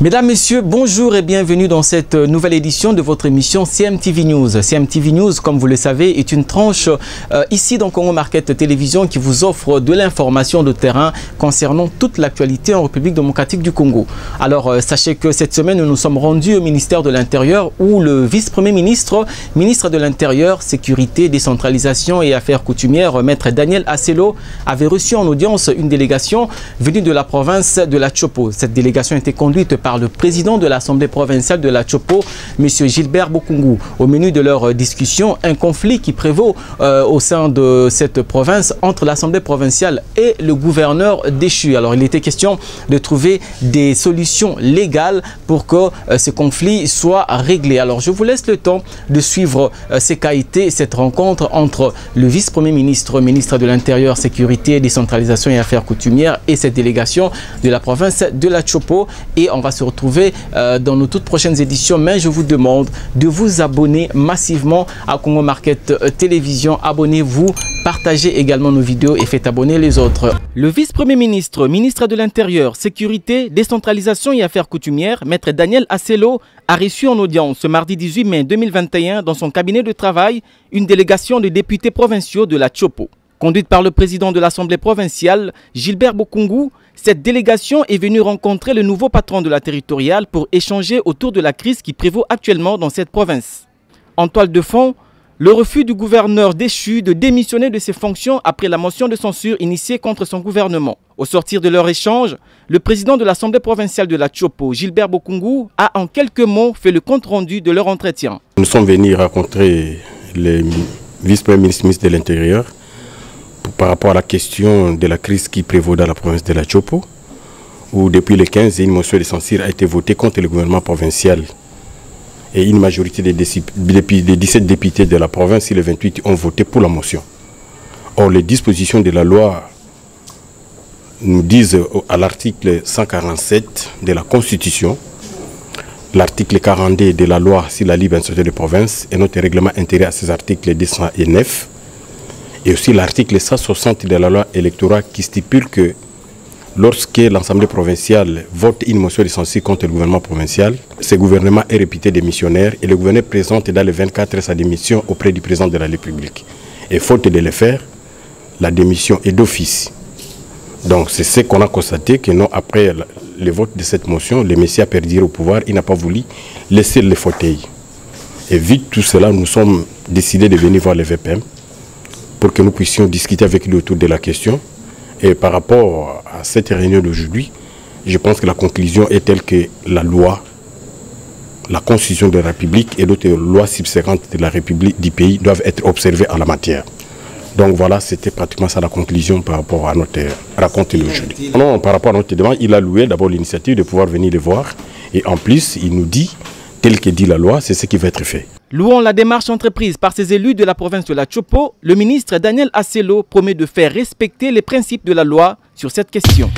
Mesdames, Messieurs, bonjour et bienvenue dans cette nouvelle édition de votre émission CMTV News. CMTV News, comme vous le savez, est une tranche ici dans Congo Market Télévision qui vous offre de l'information de terrain concernant toute l'actualité en République démocratique du Congo. Alors, sachez que cette semaine, nous nous sommes rendus au ministère de l'Intérieur où le vice-premier ministre, ministre de l'Intérieur, Sécurité, Décentralisation et Affaires coutumières, maître Daniel Asselo, avait reçu en audience une délégation venue de la province de la Tchopo. Cette délégation était conduite par le président de l'Assemblée provinciale de la Tchopo, M. Gilbert Bokungu. Au menu de leur discussion, un conflit qui prévaut au sein de cette province entre l'Assemblée provinciale et le gouverneur déchu. Alors, il était question de trouver des solutions légales pour que ce conflit soit réglé. Alors, je vous laisse le temps de suivre ces qualités, cette rencontre entre le vice-premier ministre, ministre de l'Intérieur, Sécurité, Décentralisation et Affaires coutumières et cette délégation de la province de la Tchopo. Et on va se retrouver dans nos toutes prochaines éditions, mais je vous demande de vous abonner massivement à Congo Market Télévision. Abonnez-vous, partagez également nos vidéos et faites abonner les autres. Le vice-premier ministre, ministre de l'Intérieur, Sécurité, Décentralisation et Affaires coutumières, maître Daniel Asselo, a reçu en audience ce mardi 18 mai 2021 dans son cabinet de travail une délégation de députés provinciaux de la Tchopo. Conduite par le président de l'Assemblée provinciale, Gilbert Bokungu, cette délégation est venue rencontrer le nouveau patron de la territoriale pour échanger autour de la crise qui prévaut actuellement dans cette province. En toile de fond, le refus du gouverneur déchu de démissionner de ses fonctions après la motion de censure initiée contre son gouvernement. Au sortir de leur échange, le président de l'Assemblée provinciale de la Tchopo, Gilbert Bokungu, a en quelques mots fait le compte-rendu de leur entretien. Nous sommes venus rencontrer le vice-premier ministre de l'Intérieur par rapport à la question de la crise qui prévaut dans la province de la Tchopo, où depuis le 15, une motion de censure a été votée contre le gouvernement provincial. Et une majorité des 17 députés de la province et les 28 ont voté pour la motion. Or, les dispositions de la loi nous disent à l'article 147 de la Constitution, l'article 42 de la loi sur la libre administration des provinces et notre règlement intérieur à ces articles 209, et aussi l'article 160 de la loi électorale qui stipule que lorsque l'Assemblée provinciale vote une motion de censure contre le gouvernement provincial, ce gouvernement est réputé démissionnaire et le gouverneur présente dans les 24 heures sa démission auprès du président de la République. Et faute de le faire, la démission est d'office. Donc c'est ce qu'on a constaté, que non, après le vote de cette motion, le Messie a perdu au pouvoir, il n'a pas voulu laisser le fauteuil. Et vite tout cela, nous sommes décidés de venir voir le VPM pour que nous puissions discuter avec lui autour de la question. Et par rapport à cette réunion d'aujourd'hui, je pense que la conclusion est telle que la loi, la Constitution de la République et d'autres lois subséquentes de la République du pays doivent être observées en la matière. Donc voilà, c'était pratiquement ça la conclusion par rapport à notre rencontre d'aujourd'hui. Non, par rapport à notre demande, il a loué d'abord l'initiative de pouvoir venir le voir. Et en plus, il nous dit, tel que dit la loi, c'est ce qui va être fait. Louant la démarche entreprise par ces élus de la province de la Tchopo, le ministre Daniel Asselo promet de faire respecter les principes de la loi sur cette question.